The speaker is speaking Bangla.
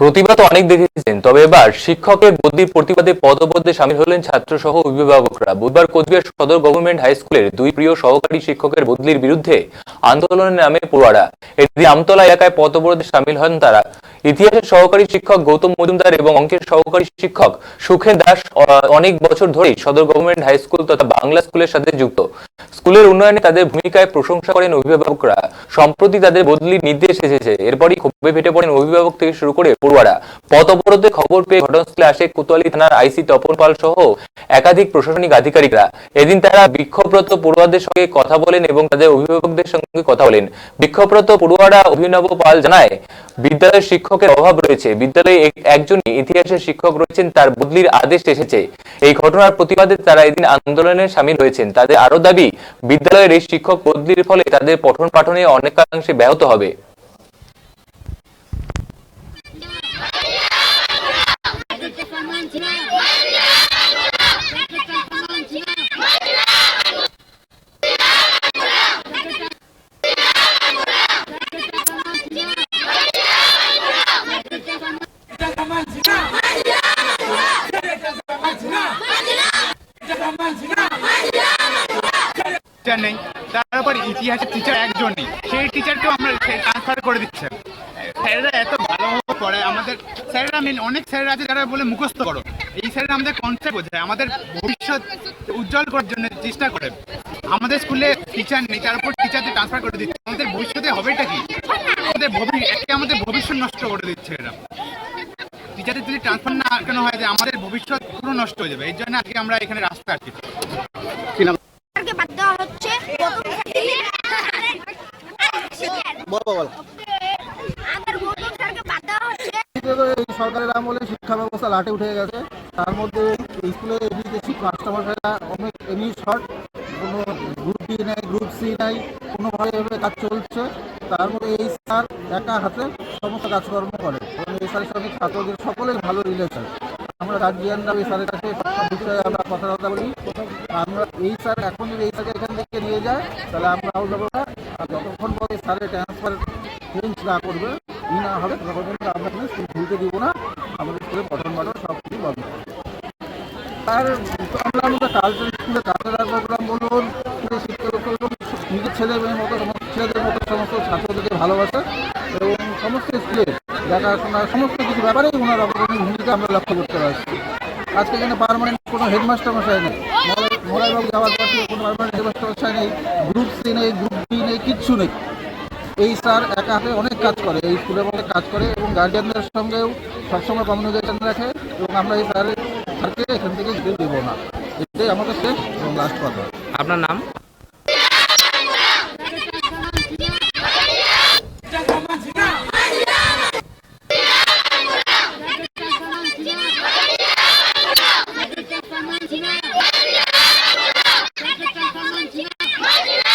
প্রতিবাদ অনেক দেখেছেন, তবে এবার শিক্ষকের বদলির প্রতিবাদে পদবদলে শামিল হলেন ছাত্র সহ অভিভাবকরা। বুধবার কোচবিহার সদর গভর্নমেন্ট হাই স্কুলের দুই প্রিয় সহকারী শিক্ষকের বদলির বিরুদ্ধে আন্দোলনের নামে পড়ুয়ারা এদিন আমতলা এলাকায় পথ অবরোধে শামিল হন তারা। ইতিহাসের সহকারী শিক্ষক গৌতম মজুমদার এবং অঙ্কের সহকারী শিক্ষক সুখেন দাস অনেক বছর ধরেই সদর গভর্নমেন্ট হাই স্কুল তথা বাংলা স্কুলের সাথে যুক্ত। স্কুলের উন্নয়নে তাদের ভূমিকায় প্রশংসা করেন অভিভাবকরা। সম্প্রতি তাদের বদলির নির্দেশ এসেছে, এরপরই ক্ষোভে ফেটে পড়েন অভিভাবক থেকে শুরু করে পড়ুয়ারা। পথ অবরোধের খবর পেয়ে ঘটনাস্থলে আসে কোতোয়ালি থানার আইসি তপন পাল সহ একাধিক প্রশাসনিক আধিকারিকরা। এদিন তারা বিক্ষোভরত পড়ুয়াদের সঙ্গে কথা বলেন এবং তাদের অভিভাবকদের সঙ্গে কথা বলেন। বিক্ষোভরত পড়ুয়ারা অভিনব পাল জানায়, বিদ্যালয়ের শিক্ষকের অভাব রয়েছে, বিদ্যালয়ে একজনই ইতিহাসের শিক্ষক রয়েছেন, তার বদলির আদেশ এসেছে। এই ঘটনার প্রতিবাদে তারা এদিন আন্দোলনে সামিল হয়েছেন। তাদের আরো দাবি, বিদ্যালয়ের এই শিক্ষক বদলির ফলে তাদের পঠন পাঠনে অনেকাংশে ব্যাহত হবে। নেই, তারপর ইতিহাসের টিচার একজনই, সেই টিচারকেও আমরা ট্রান্সফার করে দিচ্ছে। স্যারেরা এত ভালোভাবে পড়ে, আমাদের স্যারেরা অনেক স্যারেরা আছে যারা বলে মুখস্থ করো, এই স্যারেরা আমাদের কনসেপ্ট বোঝায়, আমাদের ভবিষ্যৎ উজ্জ্বল করার জন্য চেষ্টা করে। আমাদের স্কুলে টিচার নেই, তার উপর টিচারদের ট্রান্সফার করে দিচ্ছে। আমাদের ভবিষ্যতে হবেটা কি? আমাদের ভবিষ্যৎ নষ্ট করে দিচ্ছে এরা। টিচারদের যদি ট্রান্সফার না কেন হয়, যে আমাদের ভবিষ্যৎ পুরো নষ্ট হয়ে যাবে। এই জন্য আজকে আমরা এখানে রাস্তায় আসছি। সরকারের আমলে শিক্ষা ব্যবস্থা লাটে উঠে গেছে। তার মধ্যে স্কুলে এডুকেশন মাস্টারমশাইরা অনেক এমনি শর্ট, কোনো গ্রুপ ডি নাই, গ্রুপ সি নাই, কোনোভাবে এভাবে কাজ চলছে। তার মধ্যে এই স্যার একা হাতে সমস্ত কাজকর্ম করে এবং এই স্যারের সঙ্গে ছাত্রদের সকলের ভালো রিলেশন। আমরা গার্জিয়ানরা এই স্যারের কাছে সব বিষয়ে আমরা কথাবার্তা বলি। আমরা এই স্যার এখন যদি এই স্যারকে এখান থেকে নিয়ে যায়, তাহলে আমরা যাবো না। আর যতক্ষণ পরে স্যারের ট্রান্সফার চেঞ্জ না করবে, না হবে, তখন আমরা স্কুল খুলতে দিব না। আমাদের স্কুলে পঠন পাঠন সব কিছু বন্ধ। আর আমরা আমাদের কালচার স্কুলে কালচারাল প্রোগ্রাম বলুন, শিক্ষক নিজের ছেলেদের মতো সমস্ত ছাত্রদেরকে ভালোবাসে এবং সমস্ত স্কুলে দেখাশোনা সমস্ত কিছু ব্যাপারেই ওনার অগ্রণী ভূমিকা আমরা লক্ষ্য করতে পারছি। আজকে এখানে পার্মানেন্ট কোনো হেডমাস্টার মশাই নেই, মরাইবাবু যাওয়ার পর থেকে কোনো পার্মানেন্ট হেডমাস্টার মশাই নেই, গ্রুপ সি নেই, গ্রুপ বি নেই, কিচ্ছু নেই। এই স্যার একা হাতে অনেক কাজ করে, এই স্কুলের মধ্যে কাজ করে এবং গার্জিয়ানদের সঙ্গেও সবসময় কমিউনিকেশন রাখে এবং আমরা এই স্যারকে এখান থেকে যেতে দেবো না। এটাই আমাদের শেষ এবং লাস্ট কথা। আপনার নাম?